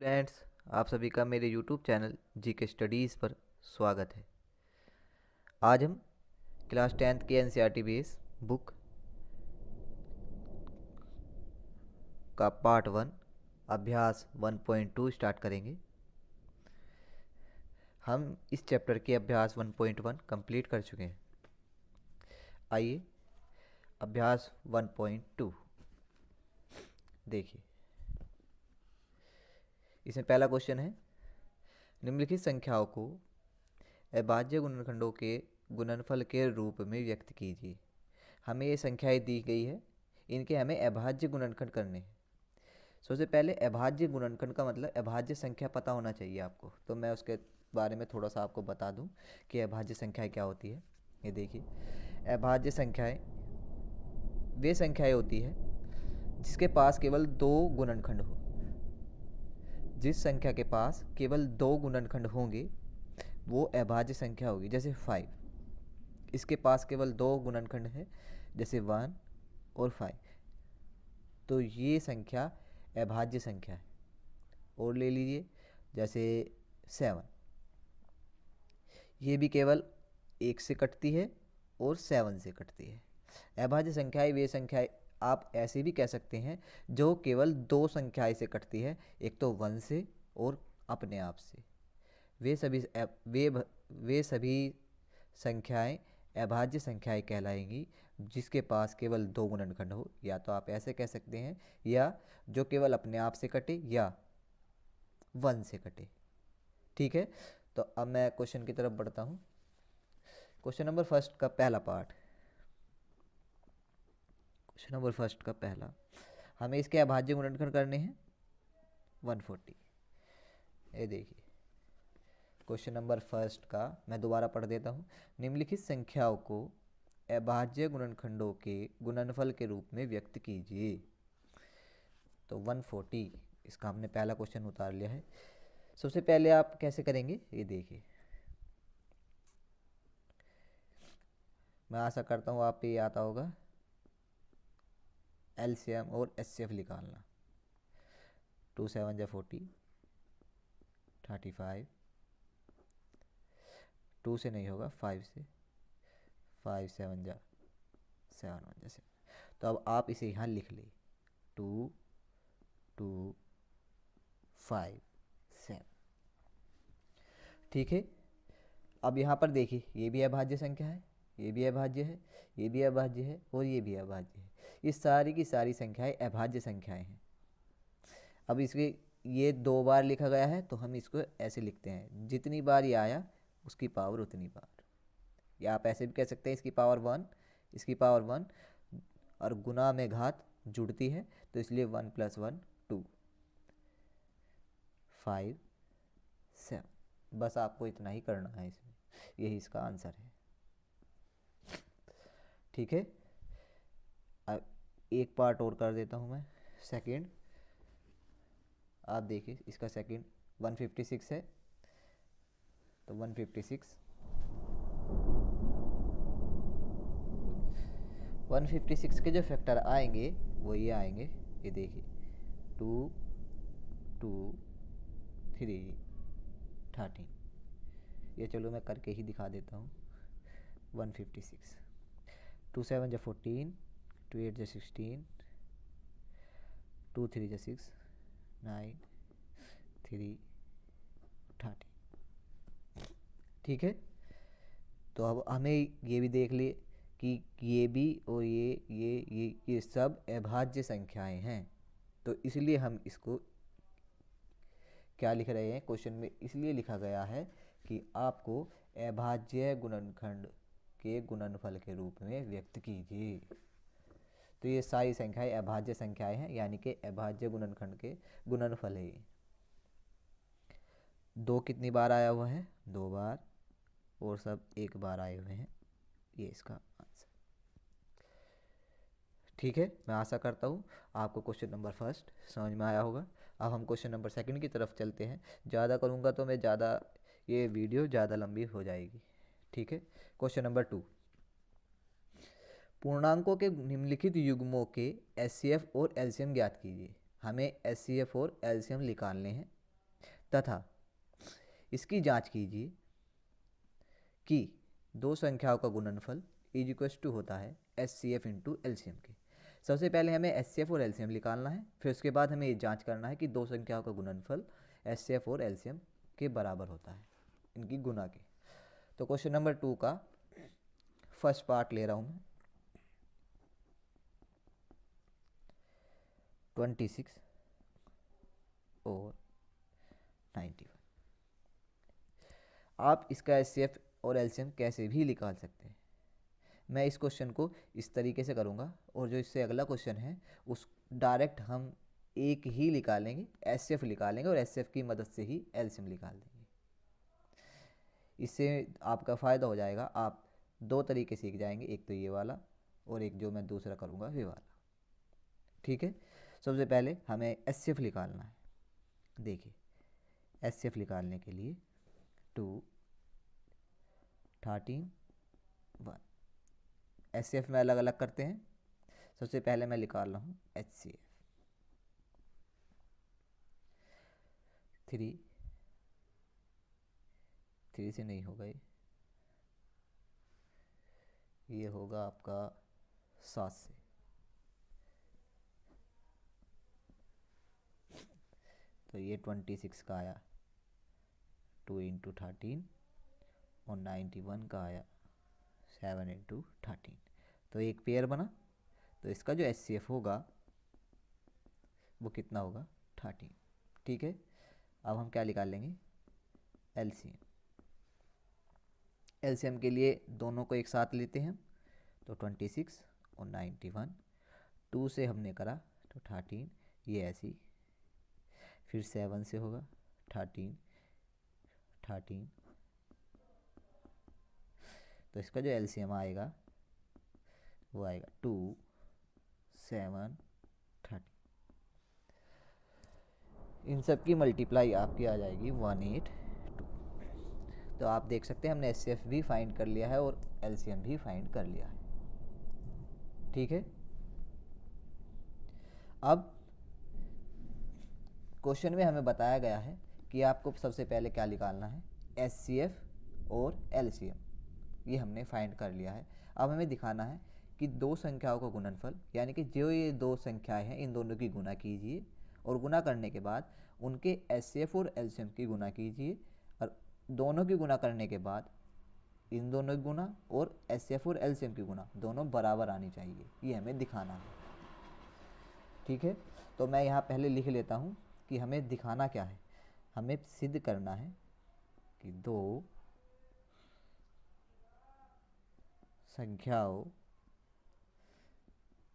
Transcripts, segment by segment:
Friends, आप सभी का मेरे YouTube चैनल जीके स्टडीज़ पर स्वागत है। आज हम क्लास 10th के एनसीईआरटी बेस बुक का पार्ट 1 अभ्यास 1.2 स्टार्ट करेंगे। हम इस चैप्टर के अभ्यास 1.1 कंप्लीट कर चुके हैं। आइए अभ्यास 1.2 देखिए। इसमें पहला क्वेश्चन है, निम्नलिखित संख्याओं को अभाज्य गुणनखंडों के गुणनफल के रूप में व्यक्त कीजिए। हमें ये संख्याएं दी गई है, इनके हमें अभाज्य गुणनखंड करने हैं। सबसे पहले अभाज्य गुणनखंड का मतलब अभाज्य संख्या पता होना चाहिए आपको, तो मैं उसके बारे में थोड़ा सा आपको बता दूं कि अभाज्य संख्याएं क्या होती है। ये देखिए, अभाज्य संख्याएं वे संख्याएं होती है जिसके पास केवल दो गुणनखंड हो। जिस संख्या के पास केवल दो गुणनखंड होंगे वो अभाज्य संख्या होगी। जैसे 5, इसके पास केवल दो गुणनखंड है, जैसे 1 और 5, तो ये संख्या अभाज्य संख्या है। और ले लीजिए जैसे 7, ये भी केवल 1 से कटती है और 7 से कटती है। अभाज्य संख्याएं वे संख्याएं आप ऐसे भी कह सकते हैं जो केवल दो संख्याएं से कटती है, एक तो 1 से और अपने आप से। वे सभी संख्याएं अभाज्य संख्याएं कहलाएंगी जिसके पास केवल दो गुणनखंड हो, या तो आप ऐसे कह सकते हैं, या जो केवल अपने आप से कटे या 1 से कटे। ठीक है, तो अब मैं क्वेश्चन की तरफ बढ़ता हूँ। क्वेश्चन नंबर फर्स्ट का पहला पार्ट, क्वेश्चन नंबर फर्स्ट का पहला, हमें इसके अभाज्य गुणनखंड करने हैं 140। ये देखिए, क्वेश्चन नंबर फर्स्ट का मैं दोबारा पढ़ देता हूँ। निम्नलिखित संख्याओं को अभाज्य गुणनखंडों के गुणनफल के रूप में व्यक्त कीजिए। तो 140, इसका हमने पहला क्वेश्चन उतार लिया है। सबसे पहले आप कैसे करेंगे, ये देखिए। मैं आशा करता हूँ आप पे ये आता होगा एलसीएम और एचसीएफ निकालना। 2 7 जा 40, 35, 2 से नहीं होगा, 5 से, 5 7 जा 7 1 जा 7। तो अब आप इसे यहाँ लिख ले, 2 2 5 7। ठीक है, अब यहाँ पर देखिए, ये भी अभाज्य संख्या है, ये भी अभाज्य है, ये भी अभाज्य है और ये भी अभाज्य है। ये सारी की सारी संख्याएं अभाज्य संख्याएं हैं। अब इसके ये दो बार लिखा गया है तो हम इसको ऐसे लिखते हैं, जितनी बार ये आया उसकी पावर उतनी बार। या आप ऐसे भी कह सकते हैं, इसकी पावर 1, इसकी पावर 1, और गुना में घात जुड़ती है तो इसलिए 1 + 1 2, 5 7। बस आपको इतना ही करना है इसमें, यही इसका आंसर है। ठीक है, अब एक पार्ट और कर देता हूँ मैं, सेकंड। आप देखिए, इसका सेकंड 156 है, तो 156 के जो फैक्टर आएंगे वो ये आएंगे, ये देखिए, 2 2 3 13। ये चलो मैं करके ही दिखा देता हूँ। 156, 2 7 जा 14, 2 8 जा 16, 2 3 जा 6 9 3 13। ठीक है, तो अब हमें ये भी देख लिए कि ये भी और ये सब अभाज्य संख्याएं हैं, तो इसलिए हम इसको क्या लिख रहे हैं, क्वेश्चन में इसलिए लिखा गया है कि आपको अभाज्य गुणनखंड के गुणनफल के रूप में व्यक्त कीजिए। तो ये सारी संख्याएं अभाज्य संख्याएं हैं, यानी कि अभाज्य गुणनखंड के गुणनफल है ये। 2 कितनी बार आया हुआ है, 2 बार, और सब 1 बार आए हुए हैं, ये इसका आंसर। ठीक है, मैं आशा करता हूँ आपको क्वेश्चन नंबर फर्स्ट समझ में आया होगा। अब हम क्वेश्चन नंबर सेकंड की तरफ चलते हैं। ज़्यादा करूँगा तो मैं ज़्यादा, ये वीडियो ज़्यादा लंबी हो जाएगी। ठीक है, क्वेश्चन नंबर 2, पूर्णांकों के निम्नलिखित युग्मों के एचसीएफ और एलसीएम ज्ञात कीजिए। हमें एचसीएफ और एलसीएम निकालने हैं। तथा इसकी जांच कीजिए कि दो संख्याओं का गुणनफल इज इक्वल टू होता है HCF इंटू एलसीएम के। सबसे पहले हमें HCF और एलसीएम निकालना है, फिर उसके बाद हमें ये जांच करना है कि दो संख्याओं का गुणनफल HCF और एलसीएम के बराबर होता है, इनकी गुना के। तो क्वेश्चन नंबर 2 का फर्स्ट पार्ट ले रहा हूँ मैं। 26 और 91। आप इसका HCF और एलसीएम कैसे भी निकाल सकते हैं। मैं इस क्वेश्चन को इस तरीके से करूँगा, और जो इससे अगला क्वेश्चन है उस डायरेक्ट हम एक ही निकालेंगे, HCF निकालेंगे और HCF की मदद से ही एलसीएम निकाल देंगे। इससे आपका फ़ायदा हो जाएगा, आप दो तरीके सीख जाएंगे, एक तो ये वाला और एक जो मैं दूसरा करूँगा ये वाला। ठीक है, सबसे पहले हमें HCF निकालना है। देखिए HCF निकालने के लिए 2 13 1 HCF में अलग अलग करते हैं। सबसे पहले मैं निकाल रहा हूँ HCF 3 से नहीं होगा, ये होगा आपका 7 से। तो ये 26 का आया 2 इंटू 13 और 91 का आया 7 इंटू 13। तो एक पेयर बना। तो इसका जो HCF होगा वो कितना होगा 13। ठीक है, अब हम क्या निकाल लेंगे LCM। LCM के लिए दोनों को एक साथ लेते हैं। तो 26 और 91, 2 से हमने करा तो 13, ये ऐसी, फिर 7 से होगा 13 13। तो इसका जो LCM आएगा वो आएगा 2 7 13। इन सब की मल्टीप्लाई आपकी आ जाएगी 182। तो आप देख सकते हैं हमने HCF भी फाइंड कर लिया है और LCM भी फाइंड कर लिया है। ठीक है, अब क्वेश्चन में हमें बताया गया है कि आपको सबसे पहले क्या निकालना है, HCF और LCM। ये हमने फाइंड कर लिया है। अब हमें दिखाना है कि दो संख्याओं का गुणनफल, यानी कि जो ये दो संख्याएं हैं इन दोनों की गुना कीजिए, और गुना करने के बाद उनके HCF और LCM की गुना कीजिए, और दोनों की गुना करने के बाद इन दोनों की गुना और HCF और LCM की गुना दोनों बराबर आनी चाहिए, ये हमें दिखाना है। ठीक है, तो मैं यहाँ पहले लिख लेता हूँ कि हमें दिखाना क्या है। हमें सिद्ध करना है कि दो संख्याओं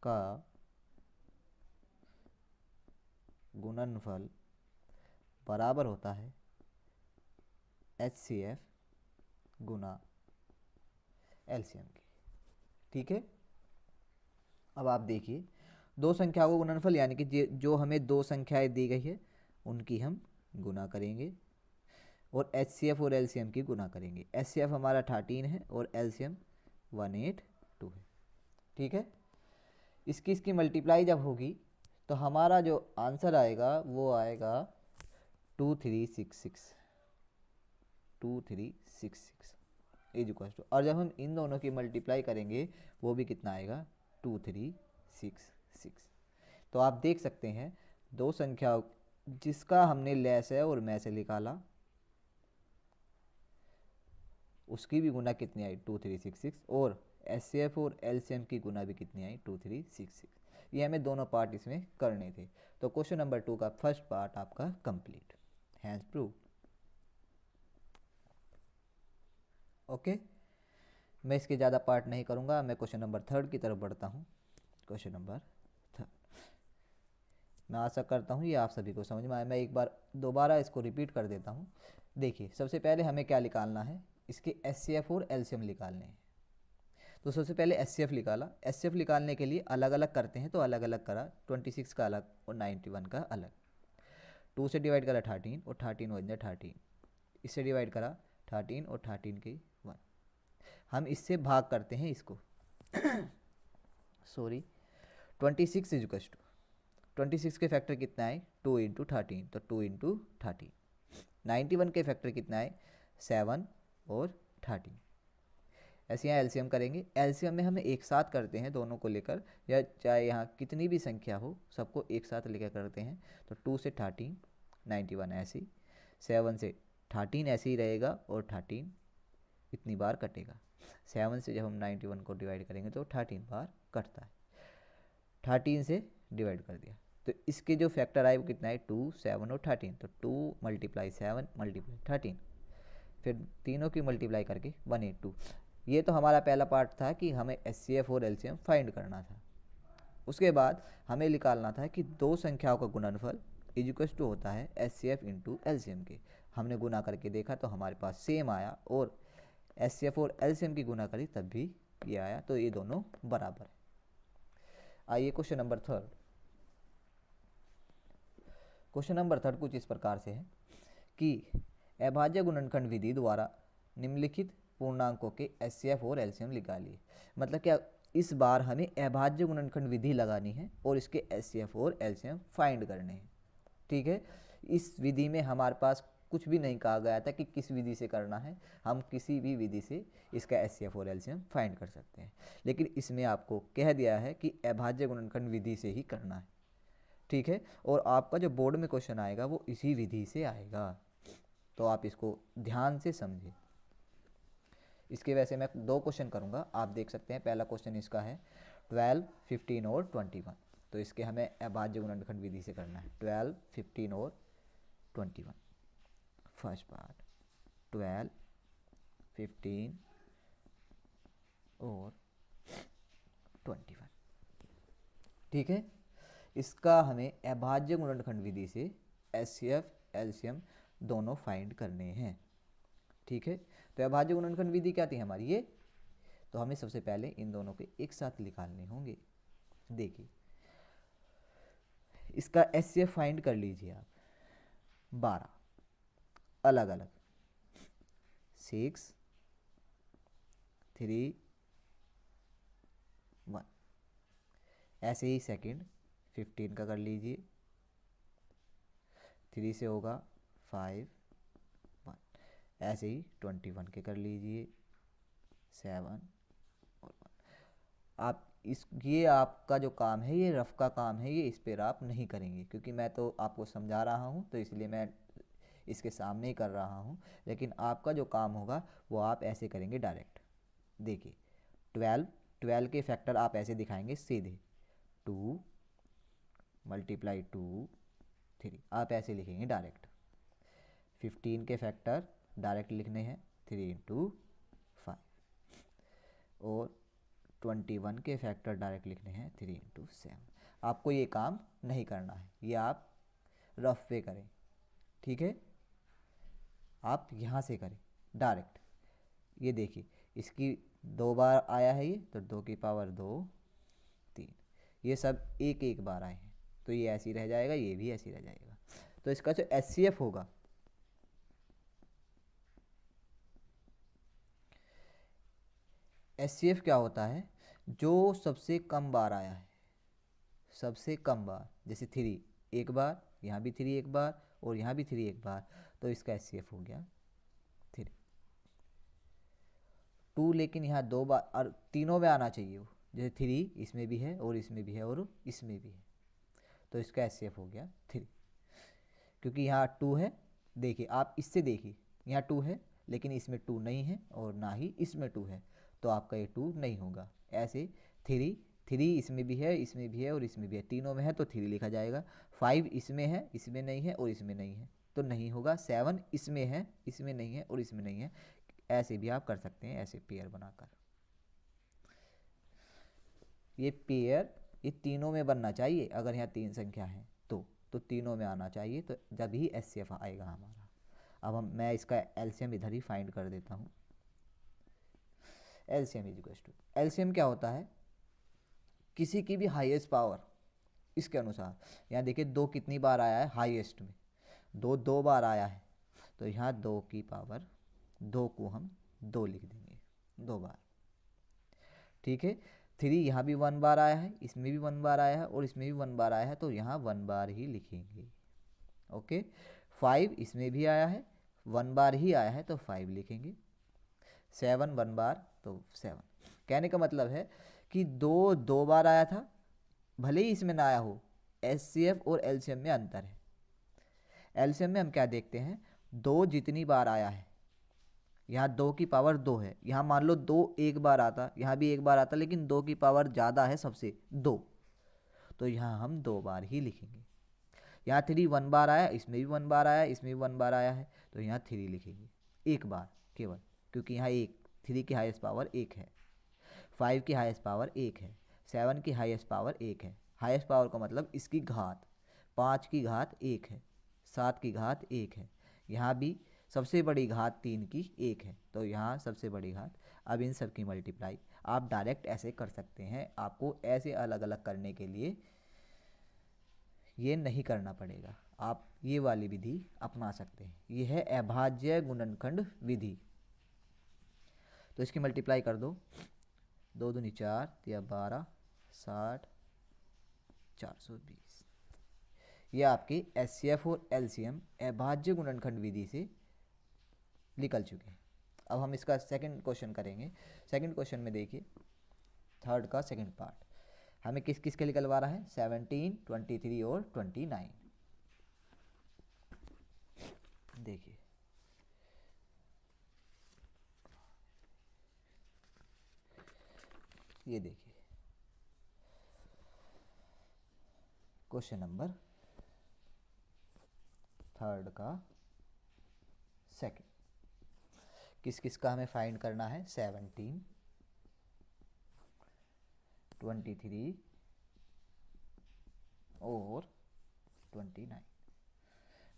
का गुणनफल बराबर होता है HCF गुना LCM की। ठीक है, अब आप देखिए दो संख्याओं का गुणनफल, यानी कि जो हमें दो संख्याएं दी गई है उनकी हम गुना करेंगे और HCF और LCM की गुना करेंगे। HCF हमारा 13 है और LCM 182 है। ठीक है, इसकी मल्टीप्लाई जब होगी तो हमारा जो आंसर आएगा वो आएगा 2366 इज इक्वल टू, और जब हम इन दोनों की मल्टीप्लाई करेंगे वो भी कितना आएगा 2366। तो आप देख सकते हैं दो संख्याओं जिसका हमने लेस है और मैं से निकाला उसकी भी गुना कितनी आई 2366, और HCF और LCM की गुना भी कितनी आई 2366। ये हमें दोनों पार्ट इसमें करने थे। तो क्वेश्चन नंबर 2 का फर्स्ट पार्ट आपका कंप्लीट, हैंस प्रूव। ओके, मैं इसके ज़्यादा पार्ट नहीं करूँगा, मैं क्वेश्चन नंबर 3 की तरफ बढ़ता हूँ। क्वेश्चन नंबर 3, मैं आशा करता हूँ ये आप सभी को समझ में आया। मैं एक बार दोबारा इसको रिपीट कर देता हूँ। देखिए सबसे पहले हमें क्या निकालना है, इसके HCF और LCM निकालने हैं। तो सबसे पहले HCF निकाला। HCF निकालने के लिए अलग अलग करते हैं, तो अलग अलग करा, 26 का अलग और 91 का अलग। 2 से डिवाइड करा 13 और 13 हो जाए 13, इससे डिवाइड करा 13 और 13 की 1। हम इससे भाग करते हैं इसको सॉरी 26 इज इक्वल टू 26 के फैक्टर कितना है 2 इंटू 13, तो 2 इंटू 13 91 के फैक्टर कितना है, 7 और 13। ऐसे यहाँ एलसीएम करेंगे। एलसीएम में हम एक साथ करते हैं दोनों को लेकर, या चाहे यहाँ कितनी भी संख्या हो सबको एक साथ लेकर करते हैं। तो 2 से 13 91 ऐसे ही, 7 से 13 ऐसे ही रहेगा और 13 इतनी बार कटेगा। 7 से जब हम 91 को डिवाइड करेंगे तो 13 बार कटता है। 13 से डिवाइड कर दिया तो इसके जो फैक्टर आए वो कितना है, 2, 7 और 13। तो 2 × 7 × 13, फिर तीनों की मल्टीप्लाई करके 182। ये तो हमारा पहला पार्ट था कि हमें एचसीएफ और एलसीएम फाइंड करना था। उसके बाद हमें निकालना था कि दो संख्याओं का गुणनफल इक्वल्स टू होता है एचसीएफ इंटू एलसीएम के। हमने गुना करके देखा तो हमारे पास सेम आया, और एचसीएफ और एलसीएम की गुना करी तब भी ये आया, तो ये दोनों बराबर है। आइए क्वेश्चन नंबर 3। क्वेश्चन नंबर 3 कुछ इस प्रकार से है कि अभाज्य गुणनखंड विधि द्वारा निम्नलिखित पूर्णांकों के एचसीएफ और एलसीएम निकालिए। मतलब क्या, इस बार हमें अभाज्य गुणनखंड विधि लगानी है और इसके एचसीएफ और एलसीएम फाइंड करने हैं। ठीक है, इस विधि में हमारे पास कुछ भी नहीं कहा गया था कि किस विधि से करना है, हम किसी भी विधि से इसका एचसीएफ और एलसीएम फाइंड कर सकते हैं, लेकिन इसमें आपको कह दिया है कि अभाज्य गुणनखंड विधि से ही करना है। ठीक है, और आपका जो बोर्ड में क्वेश्चन आएगा वो इसी विधि से आएगा, तो आप इसको ध्यान से समझिए। इसके वैसे मैं 2 क्वेश्चन करूंगा, आप देख सकते हैं। पहला क्वेश्चन इसका है 12, 15 और 21। तो इसके हमें अभाज्य गुणनखंड विधि से करना है 12, 15 और 21। फर्स्ट पार्ट 12, 15 और 21। ठीक है, इसका हमें अभाज्य गुणनखंड विधि से एचसीएफ एलसीएम दोनों फाइंड करने हैं। ठीक है, तो अभाज्य गुणनखंड विधि क्या थी हमारी ये, तो हमें सबसे पहले इन दोनों के एक साथ निकालने होंगे। देखिए, इसका एचसीएफ फाइंड कर लीजिए आप। 12 अलग अलग, 6, 3, 1। ऐसे ही सेकंड 15 का कर लीजिए, 3 से होगा 5, 1। ऐसे ही 21 के कर लीजिए, 7 और 1। आप ये आपका जो काम है ये रफ का काम है, ये इस पर आप नहीं करेंगे क्योंकि मैं तो आपको समझा रहा हूँ, तो इसलिए मैं इसके सामने ही कर रहा हूँ। लेकिन आपका जो काम होगा वो आप ऐसे करेंगे डायरेक्ट। देखिए 12 के फैक्टर आप ऐसे दिखाएंगे सीधे, 2 × 2, 3, आप ऐसे लिखेंगे डायरेक्ट। 15 के फैक्टर डायरेक्ट लिखने हैं 3 × 5, और 21 के फैक्टर डायरेक्ट लिखने हैं 3 × 7। आपको ये काम नहीं करना है, ये आप रफ पे करें। ठीक है, आप यहाँ से करें डायरेक्ट। ये देखिए, इसकी 2 बार आया है ये, तो 2 की पावर 2, 3, ये सब एक एक बार आए हैं, तो ये ऐसे ही रह जाएगा, ये भी ऐसे ही रह जाएगा। तो इसका जो एचसीएफ होगा, एचसीएफ क्या होता है, जो सबसे कम बार आया है, सबसे कम बार, जैसे 3 एक बार, यहाँ भी 3 एक बार, और यहाँ भी 3 एक बार, तो इसका एचसीएफ हो गया 3। 2 लेकिन यहाँ 2 बार और तीनों में आना चाहिए वो, जैसे 3 इसमें भी है और इसमें भी है और इसमें भी है, तो इसका एचसीएफ हो गया 3। क्योंकि यहाँ 2 है, देखिए आप इससे देखिए, यहाँ 2 है लेकिन इसमें 2 नहीं है और ना ही इसमें 2 है, तो आपका ये 2 नहीं होगा। ऐसे 3 इसमें भी है, इसमें भी है और इसमें भी है, तीनों में है तो 3 लिखा जाएगा। 5 इसमें है, इसमें नहीं है और इसमें नहीं है, तो नहीं होगा। 7 इसमें है, इसमें नहीं है और इसमें नहीं है। ऐसे भी आप कर सकते हैं, ऐसे पेयर बनाकर। ये पेयर ये तीनों में बनना चाहिए, अगर यहाँ 3 संख्या है तो तीनों में आना चाहिए, तो जब ही एचसीएफ आएगा हमारा। अब मैं इसका एलसीएम इधर ही फाइंड कर देता हूँ। LCM is equal to, LCM क्या होता है, किसी की भी हाईएस्ट पावर इसके अनुसार। यहाँ देखिए 2 कितनी बार आया है हाईएस्ट में, 2 बार आया है, तो यहाँ 2 की पावर 2 को हम 2 लिख देंगे, 2 बार। ठीक है, 3 यहाँ भी 1 बार आया है, इसमें भी 1 बार आया है और इसमें भी 1 बार आया है, तो यहाँ 1 बार ही लिखेंगे। ओके, 5 इसमें भी आया है, 1 बार ही आया है तो 5 लिखेंगे, 7 1 बार तो 7। कहने का मतलब है कि 2 बार आया था, भले ही इसमें ना आया हो, एचसीएफ और एलसीएम में अंतर है। एलसीएम में हम क्या देखते हैं, 2 जितनी बार आया है, यहाँ 2 की पावर 2 है, यहाँ मान लो 2 एक बार आता, यहाँ भी एक बार आता, लेकिन 2 की पावर ज़्यादा है सबसे 2, तो यहाँ हम 2 बार ही लिखेंगे। यहाँ 3 1 बार आया, इसमें भी 1 बार आया, इसमें भी 1 बार आया है, तो यहाँ 3 लिखेंगे, एक बार केवल, क्योंकि यहाँ 3 की हाईएस्ट पावर 1 है, 5 की हाईएस्ट पावर 1 है, 7 की हाईएस्ट पावर 1 है। हाईएस्ट पावर का मतलब इसकी घात, 5 की घात 1 है, 7 की घात 1 है, यहाँ भी सबसे बड़ी घात 3 की 1 है, तो यहाँ सबसे बड़ी घात। अब इन सब की मल्टीप्लाई आप डायरेक्ट ऐसे कर सकते हैं, आपको ऐसे अलग अलग करने के लिए ये नहीं करना पड़ेगा, आप ये वाली विधि अपना सकते हैं। ये है अभाज्य गुणनखंड विधि। तो इसकी मल्टीप्लाई कर दो, 2 दूनी 4, 12, 60, 420। ये आपके एचसीएफ और एलसीएम अभाज्य गुणनखंड विधि से निकल चुके हैं। अब हम इसका सेकंड क्वेश्चन करेंगे। सेकंड क्वेश्चन में देखिए, थर्ड का सेकंड पार्ट हमें किस किस के निकलवा रहा है, 17, 23 और 29। देखिए ये देखिए क्वेश्चन नंबर थर्ड का सेकंड, किस किस का हमें फाइंड करना है, 17, 23 और 29।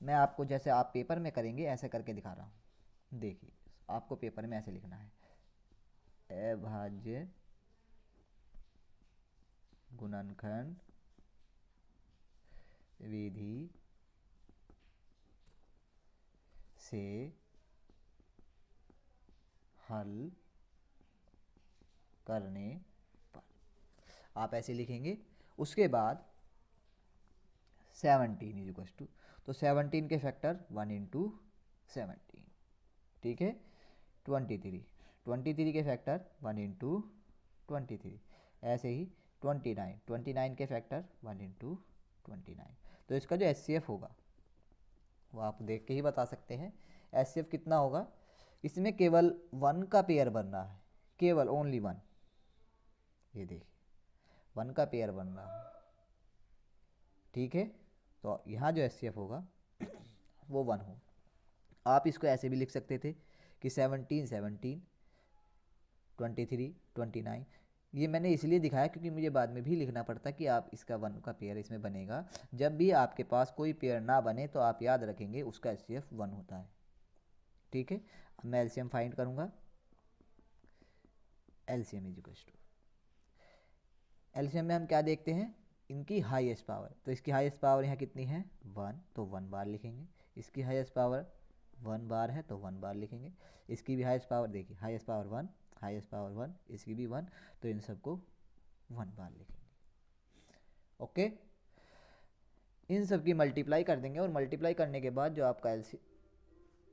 मैं आपको जैसे आप पेपर में करेंगे ऐसे करके दिखा रहा हूँ। देखिए आपको पेपर में ऐसे लिखना है, अभाज्य गुणनखंड विधि से हल करने पर, आप ऐसे लिखेंगे। उसके बाद 17 इज इक्वल टू, तो 17 के फैक्टर 1 इंटू 17, ठीक है। 23 के फैक्टर 1 इंटू 23, ऐसे ही 29 के फैक्टर 1 इंटू 29। तो इसका जो एचसीएफ होगा वो आप देख के ही बता सकते हैं। एचसीएफ कितना होगा, इसमें केवल 1 का पेयर बन रहा है, केवल ओनली 1, ये देखिए 1 का पेयर बन रहा है, ठीक है। तो यहाँ जो एचसीएफ होगा वो 1 हो। आप इसको ऐसे भी लिख सकते थे कि 17, 17, 23, 29। ये मैंने इसलिए दिखाया क्योंकि मुझे बाद में भी लिखना पड़ता कि आप इसका 1 का पेयर इसमें बनेगा। जब भी आपके पास कोई पेयर ना बने तो आप याद रखेंगे उसका एचसीएफ 1 होता है, ठीक है। अब मैं एलसीएम फाइंड करूंगा, LCM is equal to, LCM में हम क्या देखते हैं, इनकी हाईएस्ट पावर, तो इसकी हाईएस्ट पावर यहाँ कितनी है 1, तो 1 बार लिखेंगे। इसकी हाईएस्ट पावर 1 बार है तो 1 बार लिखेंगे। इसकी भी हाईएस्ट पावर देखिए, हाईएस्ट पावर 1, हाईएस्ट पावर 1, इसकी भी 1, तो इन सबको 1 बार लिखेंगे, ओके। इन सब की मल्टीप्लाई कर देंगे और मल्टीप्लाई करने के बाद जो आपका एलसी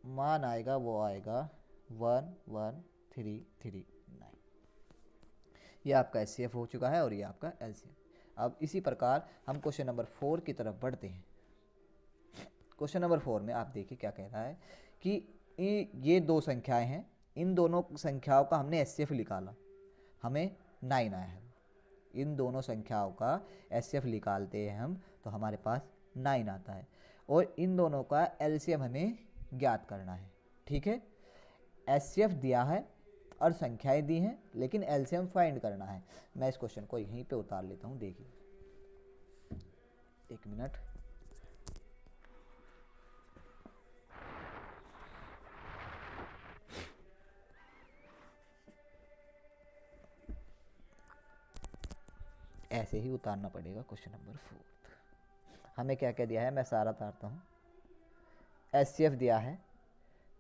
मान आएगा वो आएगा 1139। ये आपका एचसीएफ हो चुका है और ये आपका एलसीएम। अब इसी प्रकार हम क्वेश्चन नंबर 4 की तरफ बढ़ते हैं। क्वेश्चन नंबर 4 में आप देखिए क्या कह रहा है कि ये 2 संख्याएं हैं, इन दोनों संख्याओं का हमने एचसीएफ निकाला, हमें 9 आया है। इन दोनों संख्याओं का एचसीएफ निकालते हैं हम तो हमारे पास 9 आता है, और इन दोनों का एलसीएम हमें ज्ञात करना है, ठीक है। एचसीएफ दिया है और संख्याएं दी हैं, लेकिन एलसीएम फाइंड करना है। मैं इस क्वेश्चन को यहीं पे उतार लेता हूँ, देखिए 1 मिनट। ऐसे ही उतारना पड़ेगा क्वेश्चन नंबर 4। हमें क्या क्या दिया है, मैं सारा उतारता हूँ। एचसीएफ दिया है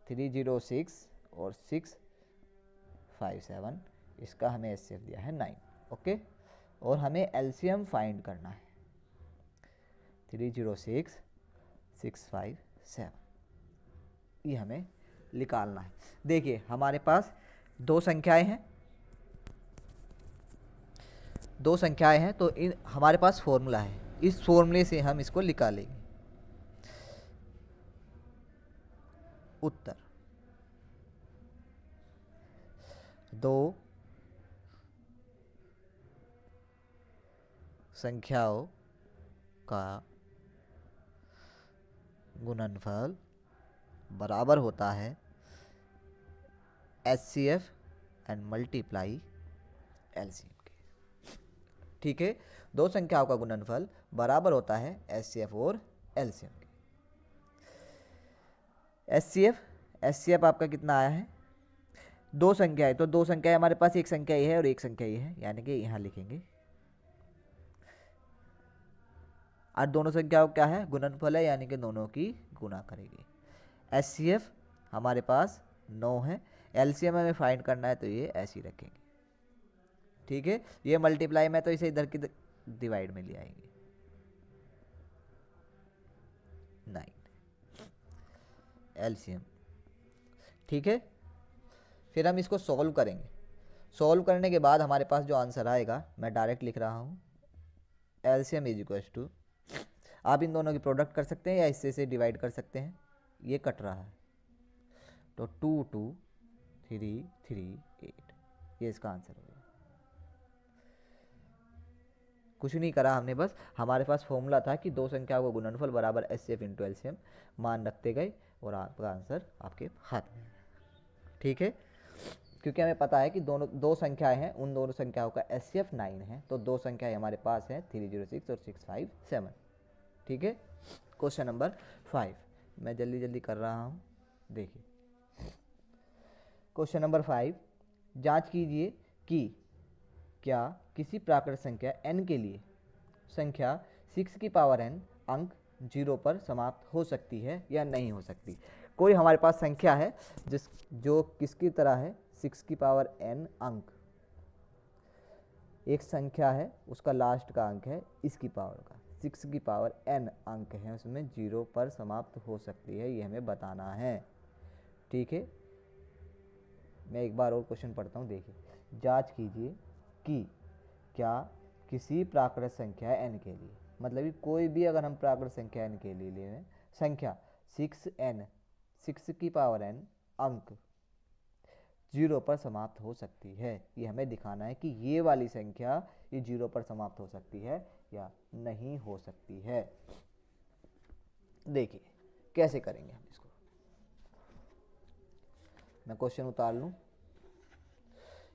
306 और 657, इसका हमें एचसीएफ दिया है 9, ओके। और हमें एलसीएम फाइंड करना है 306, 657। ये हमें निकालना है। देखिए हमारे पास दो संख्याएं हैं, दो संख्याएं हैं, तो इन हमारे पास फॉर्मूला है, इस फॉर्मूले से हम इसको निकालेंगे। उत्तर दो संख्याओं का गुणनफल बराबर होता है HCF एंड मल्टीप्लाई LCM के। ठीक है, दो संख्याओं का गुणनफल बराबर होता है HCF और LCM के। HCF आपका कितना आया है, दो संख्या है, तो दो संख्या हमारे पास, एक संख्या ये है और एक संख्या ये है, यानी कि यहाँ लिखेंगे। और दोनों संख्याओं क्या है, गुणनफल है, यानी कि दोनों की गुणा करेंगे। HCF हमारे पास 9 है, LCM हमें फाइंड करना है, तो ये ऐसे ही रखेंगे। ठीक है, ये मल्टीप्लाई में तो इसे इधर की डिवाइड में ले आएंगे। 9 LCM। ठीक है, फिर हम इसको सॉल्व करेंगे। सॉल्व करने के बाद हमारे पास जो आंसर आएगा, मैं डायरेक्ट लिख रहा हूँ, LCM इज इक्वल टू, आप इन दोनों की प्रोडक्ट कर सकते हैं या इससे से डिवाइड कर सकते हैं, ये कट रहा है, तो 2 2 3 3 8, ये इसका आंसर हो गया। कुछ नहीं करा हमने, बस हमारे पास फॉर्मूला था कि दो संख्याओं का गुणनफल बराबर HCF इंटू LCM, मान रखते गए और आपका आंसर आपके हाथ में। ठीक है, क्योंकि हमें पता है कि दोनों दो संख्याएं हैं, उन दोनों संख्याओं का HCF 9 है, तो दो संख्याएं हमारे पास हैं 306 और 657। ठीक है, क्वेश्चन नंबर 5 मैं जल्दी जल्दी कर रहा हूँ। देखिए क्वेश्चन नंबर 5, जांच कीजिए कि क्या किसी प्राकृत संख्या n के लिए संख्या 6 की पावर n अंक 0 पर समाप्त हो सकती है या नहीं हो सकती। कोई हमारे पास संख्या है जो किसकी तरह है, 6 की पावर n अंक, एक संख्या है उसका लास्ट का अंक है इसकी पावर का, 6 की पावर n अंक है, उसमें 0 पर समाप्त हो सकती है, ये हमें बताना है। ठीक है, मैं एक बार और क्वेश्चन पढ़ता हूँ। देखिए, जांच कीजिए कि क्या किसी प्राकृत संख्या n के लिए, मतलब कि कोई भी अगर हम प्राकृत संख्या n के लिए लें, संख्या 6 की पावर n अंक 0 पर समाप्त हो सकती है, ये हमें दिखाना है कि ये वाली संख्या ये 0 पर समाप्त हो सकती है या नहीं हो सकती है। देखिए कैसे करेंगे हम इसको, मैं क्वेश्चन उतार लूँ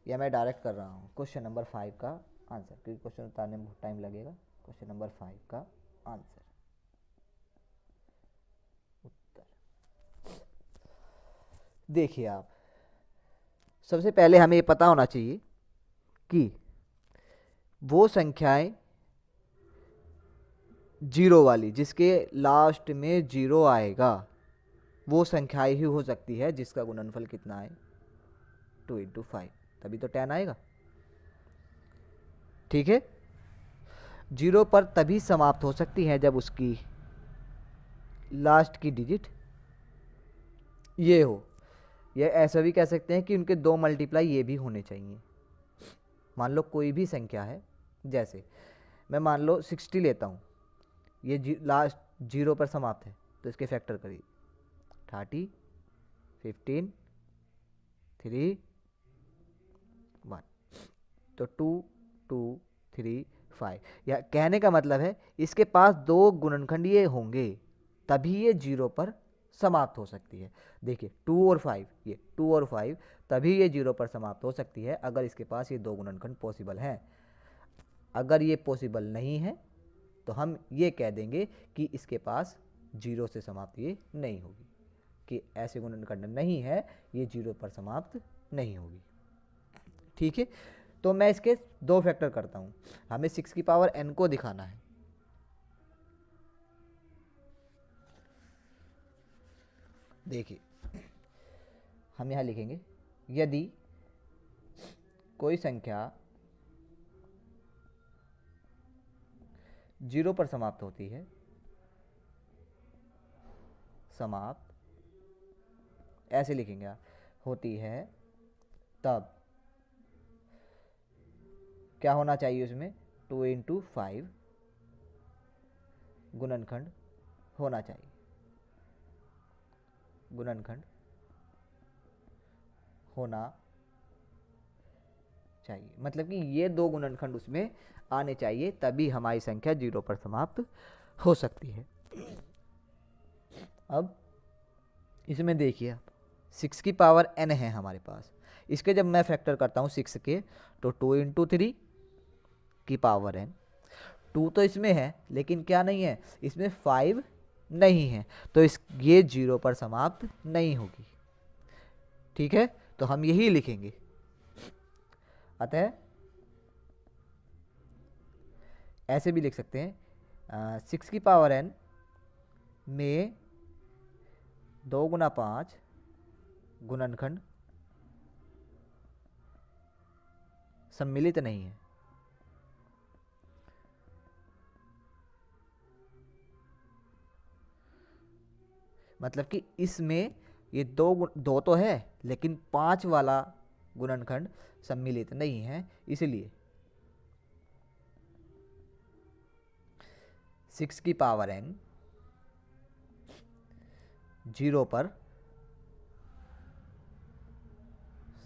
या मैं डायरेक्ट कर रहा हूँ क्वेश्चन नंबर 5 का आंसर, क्योंकि क्वेश्चन उतारने में बहुत टाइम लगेगा। क्वेश्चन नंबर 5 का आंसर, उत्तर देखिए आप, सबसे पहले हमें ये पता होना चाहिए कि वो संख्याएं जीरो वाली, जिसके लास्ट में 0 आएगा, वो संख्याएं ही हो सकती है जिसका गुणनफल कितना है 2 × 5, तभी तो 10 आएगा। ठीक है, 0 पर तभी समाप्त हो सकती है जब उसकी लास्ट की डिजिट ये हो, या ऐसा भी कह सकते हैं कि उनके 2 मल्टीप्लाई ये भी होने चाहिए। मान लो कोई भी संख्या है, जैसे मैं मान लो 60 लेता हूँ, ये लास्ट 0 पर समाप्त है, तो इसके फैक्टर करिए 30 15 3 1, तो 2 2 3 5, या कहने का मतलब है इसके पास 2 गुणनखंड ये होंगे तभी ये 0 पर समाप्त हो सकती है। देखिए 2 और 5, ये 2 और 5 तभी ये 0 पर समाप्त हो सकती है अगर इसके पास ये 2 गुणनखंड पॉसिबल हैं। अगर ये पॉसिबल नहीं है तो हम ये कह देंगे कि इसके पास 0 से समाप्त ये नहीं होगी, कि ऐसे गुणनखंड नहीं है, ये 0 पर समाप्त नहीं होगी। ठीक है, तो मैं इसके 2 फैक्टर करता हूँ, हमें 6 की पावर n को दिखाना है। देखिए हम यहाँ लिखेंगे, यदि कोई संख्या 0 पर समाप्त होती है, समाप्त ऐसे लिखेंगे आप, होती है तब क्या होना चाहिए उसमें, 2 × 5 गुणनखंड होना चाहिए, गुणनखंड होना चाहिए, मतलब कि ये 2 गुणनखंड उसमें आने चाहिए, तभी हमारी संख्या 0 पर समाप्त हो सकती है। अब इसमें देखिए आप 6 की पावर n है हमारे पास, इसके जब मैं फैक्टर करता हूँ 6 के, तो 2 × 3 की पावर n, 2 तो इसमें है लेकिन क्या नहीं है, इसमें 5 नहीं है, तो ये 0 पर समाप्त नहीं होगी। ठीक है, तो हम यही लिखेंगे। अतः ऐसे भी लिख सकते हैं 6 की पावर n में 2 × 5 गुणनखंड सम्मिलित नहीं है। मतलब कि इसमें ये दो तो है लेकिन 5 वाला गुणनखंड सम्मिलित नहीं है, इसलिए 6 की पावर n 0 पर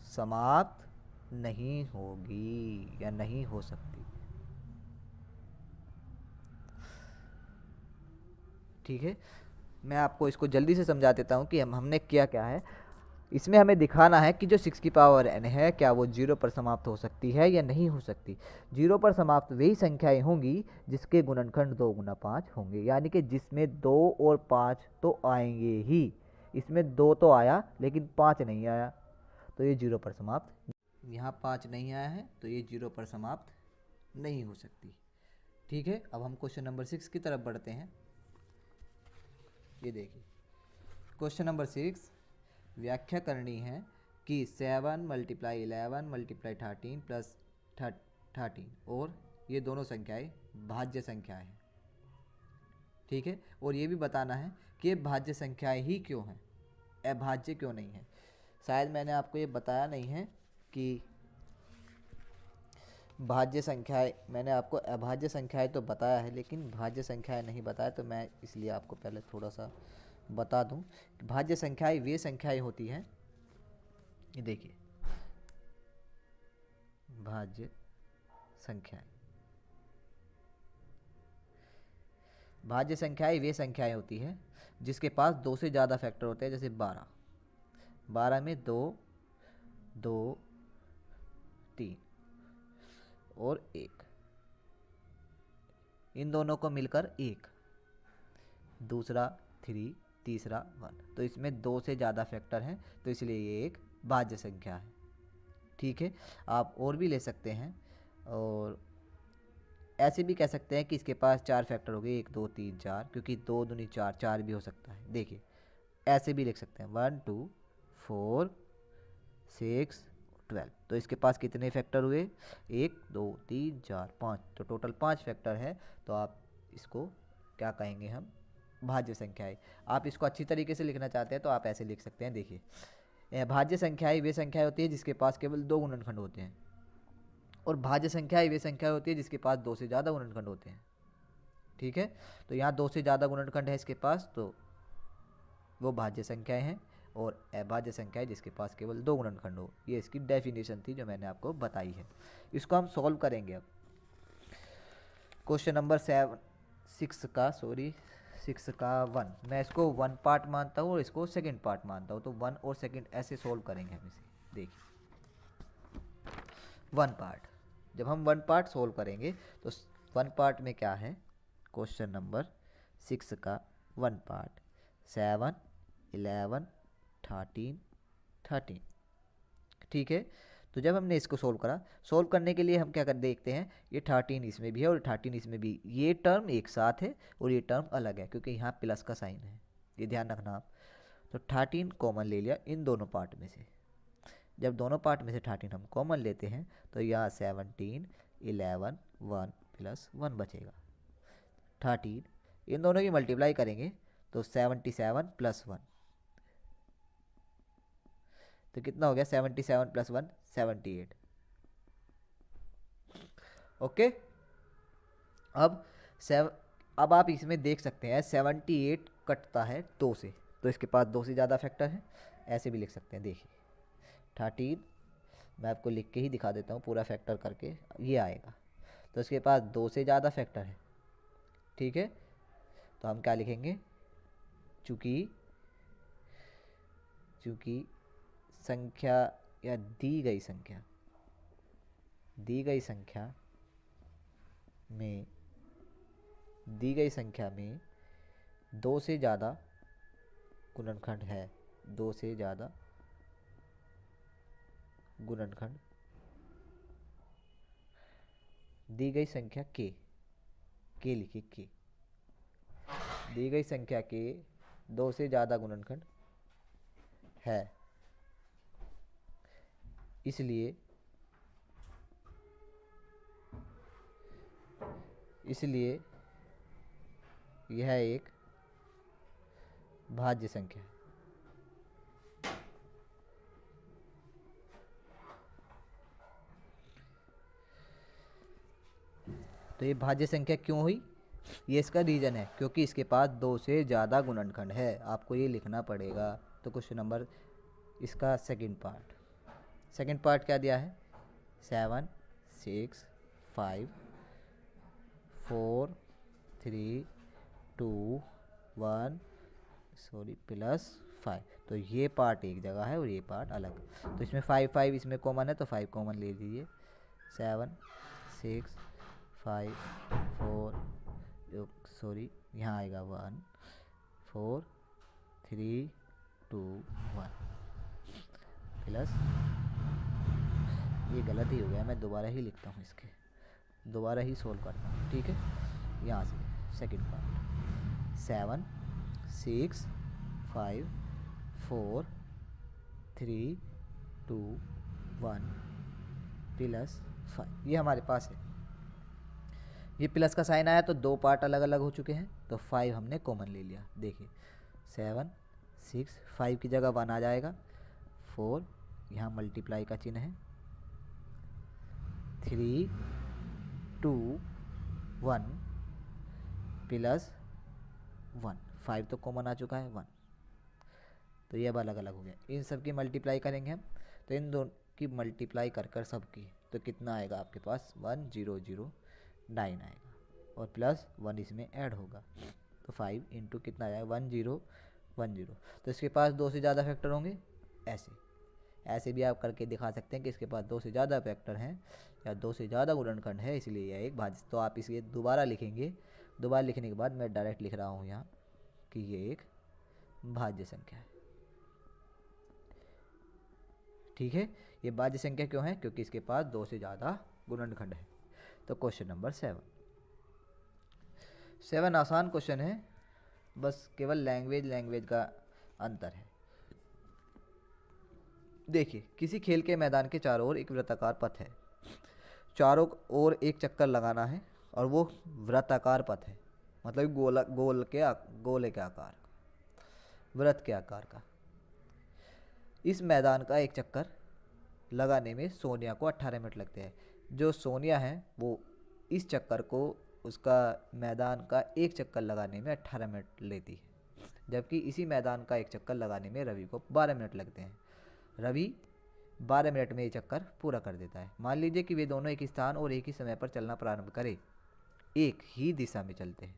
समाप्त नहीं होगी या नहीं हो सकती। ठीक है, मैं आपको इसको जल्दी से समझा देता हूँ कि हमने किया क्या है। इसमें हमें दिखाना है कि जो 6 की पावर n है क्या वो 0 पर समाप्त हो सकती है या नहीं हो सकती। 0 पर समाप्त वही संख्याएं होंगी जिसके गुणनखंड 2 × 5 होंगे, यानी कि जिसमें 2 और 5 तो आएंगे ही। इसमें 2 तो आया लेकिन 5 नहीं आया, तो ये 0 पर समाप्त, यहाँ 5 नहीं आया है तो ये 0 पर समाप्त नहीं हो सकती। ठीक है, अब हम क्वेश्चन नंबर 6 की तरफ बढ़ते हैं। ये देखिए क्वेश्चन नंबर 6, व्याख्या करनी है कि 7 × 11 × 13 प्लस 13 और ये दोनों संख्याएं भाज्य संख्याएं हैं। ठीक है, और ये भी बताना है कि ये भाज्य संख्याएं ही क्यों हैं, अभाज्य क्यों नहीं है। शायद मैंने आपको ये बताया नहीं है कि भाज्य संख्याएं, मैंने आपको अभाज्य संख्याएं तो बताया है लेकिन भाज्य संख्याएं नहीं बताया, तो मैं इसलिए आपको पहले थोड़ा सा बता दूं। भाज्य संख्याएं वे संख्याएं होती हैं, ये देखिए भाज्य संख्याएं, भाज्य संख्याएं वे संख्याएं होती हैं जिसके पास 2 से ज़्यादा फैक्टर होते हैं, जैसे 12 में 2 2 3 और 1, इन दोनों को मिलकर 1, दूसरा 3, तीसरा 1, तो इसमें 2 से ज़्यादा फैक्टर हैं, तो इसलिए ये एक भाज्य संख्या है। ठीक है, आप और भी ले सकते हैं, और ऐसे भी कह सकते हैं कि इसके पास 4 फैक्टर हो गए, 1 2 3 4, क्योंकि 2 दूनी 4, 4 भी हो सकता है। देखिए ऐसे भी लिख सकते हैं 1 2 4 6 12, तो इसके पास कितने फैक्टर हुए, 1 2 3 4 5, तो टोटल 5 फैक्टर है। तो आप इसको क्या कहेंगे, हम भाज्य संख्याएं। आप इसको अच्छी तरीके से लिखना चाहते हैं तो आप ऐसे लिख सकते हैं। देखिए भाज्य संख्याएं वे संख्याएं होती है जिसके पास केवल 2 गुणनखंड होते हैं, और भाज्य संख्याएं वे संख्या होती है जिसके पास 2 से ज़्यादा गुणनखंड होते हैं। ठीक है, तो यहाँ 2 से ज़्यादा गुणनखंड है इसके पास, तो वो भाज्य संख्याएं हैं, और अभाज्य संख्या है जिसके पास केवल 2 गुणनखंड हो। ये इसकी डेफिनेशन थी जो मैंने आपको बताई है। इसको हम सॉल्व करेंगे अब। क्वेश्चन नंबर 6 का 1, मैं इसको 1 पार्ट मानता हूँ और इसको सेकंड पार्ट मानता हूँ, तो 1 और सेकंड ऐसे सॉल्व करेंगे हम इसे। देखिए 1 पार्ट, जब हम 1 पार्ट सॉल्व करेंगे तो 1 पार्ट में क्या है, क्वेश्चन नंबर 6 का 1 पार्ट 7 11 13 13। ठीक है, तो जब हमने इसको सोल्व करा, सोल्व करने के लिए हम क्या कर देखते हैं, ये 13 इसमें भी है और 13 इसमें भी, ये टर्म एक साथ है और ये टर्म अलग है क्योंकि यहाँ प्लस का साइन है, ये ध्यान रखना आप। तो 13 कॉमन ले लिया इन दोनों पार्ट में से। जब दोनों पार्ट में से 13 हम कॉमन लेते हैं तो यहाँ 17 11 1 प्लस 1 बचेगा। 13 इन दोनों की मल्टीप्लाई करेंगे तो 77 प्लस 1 तो कितना हो गया 77 + 1 78। ओके। अब अब आप इसमें देख सकते हैं 78 कटता है 2 से, तो इसके पास 2 से ज़्यादा फैक्टर है। ऐसे भी लिख सकते हैं, देखिए 13, मैं आपको लिख के ही दिखा देता हूँ पूरा फैक्टर करके, ये आएगा। तो इसके पास 2 से ज़्यादा फैक्टर है, ठीक है। तो हम क्या लिखेंगे, चूँकि संख्या या दी गई संख्या में 2 से ज़्यादा गुणनखंड है, 2 से ज़्यादा गुणनखंड दी गई संख्या के लिखिए के, दी गई संख्या के 2 से ज़्यादा गुणनखंड है, इसलिए यह एक भाज्य संख्या है। तो ये भाज्य संख्या क्यों हुई, ये इसका रीज़न है, क्योंकि इसके पास 2 से ज़्यादा गुणनखंड है। आपको ये लिखना पड़ेगा। तो क्वेश्चन नंबर इसका सेकंड पार्ट क्या दिया है, 7 6 5 4 3 2 1 +5। तो ये पार्ट एक जगह है और ये पार्ट अलग। तो इसमें 5 इसमें कॉमन है, तो 5 कॉमन ले लीजिए। 7 6 5 4 यहाँ आएगा 1 4 3 2 1 प्लस, ये गलत ही हो गया, मैं दोबारा ही लिखता हूँ, इसके दोबारा ही सोल्व करता हूँ, ठीक है। यहाँ से सेकंड पार्ट 7 6 5 4 3 2 1 +5, ये हमारे पास है। ये प्लस का साइन आया तो 2 पार्ट अलग अलग हो चुके हैं, तो 5 हमने कॉमन ले लिया। देखिए 7 6 5 की जगह 1 आ जाएगा, 4 यहाँ मल्टीप्लाई का चिन्ह है, 3 2 1 +1, 5 तो कॉमन आ चुका है 1, तो ये अब अलग अलग हो गया। इन सब की मल्टीप्लाई करेंगे हम, तो इन दोनों की मल्टीप्लाई कर सब की, तो कितना आएगा आपके पास 1009 आएगा, और +1 इसमें ऐड होगा, तो 5 इंटू कितना आएगा 1010। तो इसके पास 2 से ज़्यादा फैक्टर होंगे, ऐसे भी आप करके दिखा सकते हैं कि इसके पास 2 से ज़्यादा फैक्टर हैं या 2 से ज़्यादा गुणनखंड है, इसलिए यह एक भाज्य। तो आप इसे दोबारा लिखेंगे, दोबारा लिखने के बाद मैं डायरेक्ट लिख रहा हूँ यहाँ कि ये एक भाज्य संख्या है, ठीक है। ये भाज्य संख्या क्यों है, क्योंकि इसके पास 2 से ज़्यादा गुणनखंड है। तो क्वेश्चन नंबर 7 आसान क्वेश्चन है, बस केवल लैंग्वेज का अंतर है। देखिए किसी खेल के मैदान के चारों ओर एक वृत्ताकार पथ है, चारों ओर एक चक्कर लगाना है, और वो वृत्ताकार पथ है, मतलब गोले के आकार, वृत्त के आकार का। इस मैदान का एक चक्कर लगाने में सोनिया को 18 मिनट लगते हैं। जो सोनिया है वो इस चक्कर को, उसका मैदान का एक चक्कर लगाने में 18 मिनट लेती है, जबकि इसी मैदान का एक चक्कर लगाने में रवि को 12 मिनट लगते हैं। रवि 12 मिनट में ये चक्कर पूरा कर देता है। मान लीजिए कि वे दोनों एक स्थान और एक ही समय पर चलना प्रारंभ करें, एक ही दिशा में चलते हैं,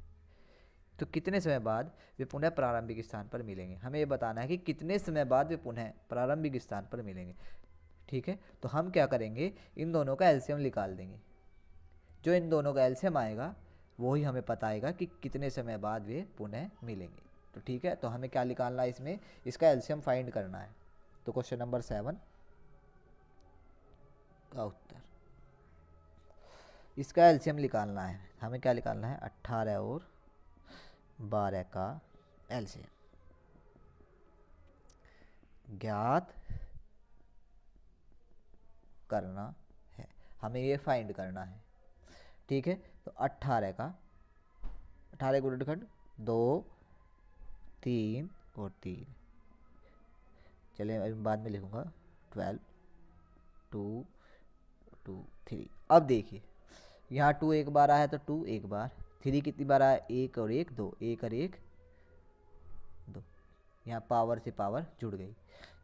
तो कितने समय बाद वे पुनः प्रारंभिक स्थान पर मिलेंगे। हमें ये बताना है कि कितने समय बाद वे पुनः प्रारंभिक स्थान पर मिलेंगे, ठीक है। तो हम क्या करेंगे, इन दोनों का एलसीएम निकाल देंगे। जो इन दोनों का एलसीएम आएगा वही हमें बताएगा कि कितने समय बाद वे पुनः मिलेंगे। तो ठीक है, तो हमें क्या निकालना है इसमें, इसका एलसीएम फाइंड करना है। तो क्वेश्चन नंबर 7 का उत्तर, इसका एलसीएम निकालना है। हमें क्या निकालना है, 18 और 12 का एलसीएम ज्ञात करना है, हमें ये फाइंड करना है, ठीक है। तो 18 गुणनखंड 2 3 और 3, चलिए अभी बाद में लिखूंगा, 12, 2, 2, 3। अब देखिए यहाँ 2 एक बार आया तो 2 एक बार, 3 कितनी बार आया, 1 और 1 2, 1 और 1 2। यहाँ पावर से पावर जुड़ गई,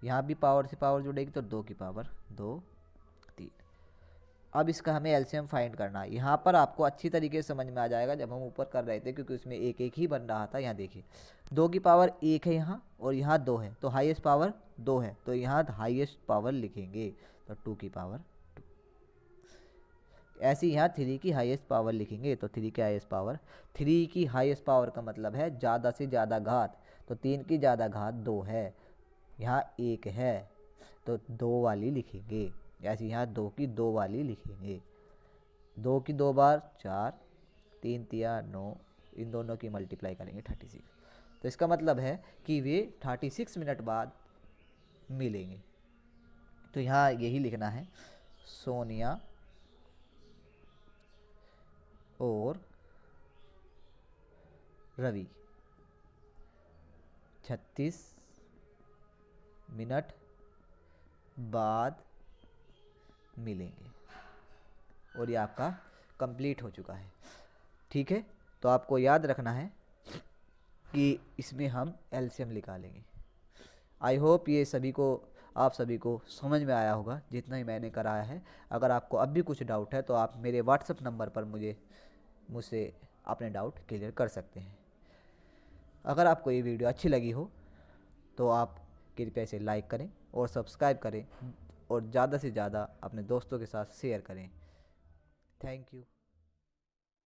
यहाँ भी पावर से पावर जुड़ेगी तो 2 की पावर 2, 3। अब इसका हमें एलसीएम फाइंड करना है। यहाँ पर आपको अच्छी तरीके से समझ में आ जाएगा जब हम ऊपर कर रहे थे, क्योंकि उसमें एक एक ही बन रहा था। यहाँ देखिए 2 की पावर 1 है यहाँ, और यहाँ 2 है, तो हाईएस्ट पावर 2 है, तो यहाँ हाईएस्ट पावर लिखेंगे तो 2 की पावर 2। ऐसे यहाँ 3 की हाईएस्ट पावर लिखेंगे तो 3 की हाईएस्ट पावर, 3 की हाईएस्ट पावर का मतलब है ज़्यादा से ज़्यादा घात, तो 3 की ज़्यादा घात 2 है, यहाँ 1 है तो 2 वाली लिखेंगे। ऐसे यहाँ 2 की 2 वाली लिखेंगे, 2 की 2 बार 4, 3 तिया 9, इन दोनों की मल्टीप्लाई करेंगे 36। तो इसका मतलब है कि वे 36 मिनट बाद मिलेंगे। तो यहाँ यही लिखना है, सोनिया और रवि 36 मिनट बाद मिलेंगे, और ये आपका कंप्लीट हो चुका है। ठीक है, तो आपको याद रखना है कि इसमें हम एलसीएम निकालेंगे। आई होप ये आप सभी को समझ में आया होगा जितना ही मैंने कराया है। अगर आपको अब भी कुछ डाउट है तो आप मेरे व्हाट्सएप नंबर पर मुझसे अपने डाउट क्लियर कर सकते हैं। अगर आपको ये वीडियो अच्छी लगी हो तो आप कृपया इसे लाइक करें और सब्सक्राइब करें, और ज़्यादा से ज़्यादा अपने दोस्तों के साथ शेयर करें। Thank you.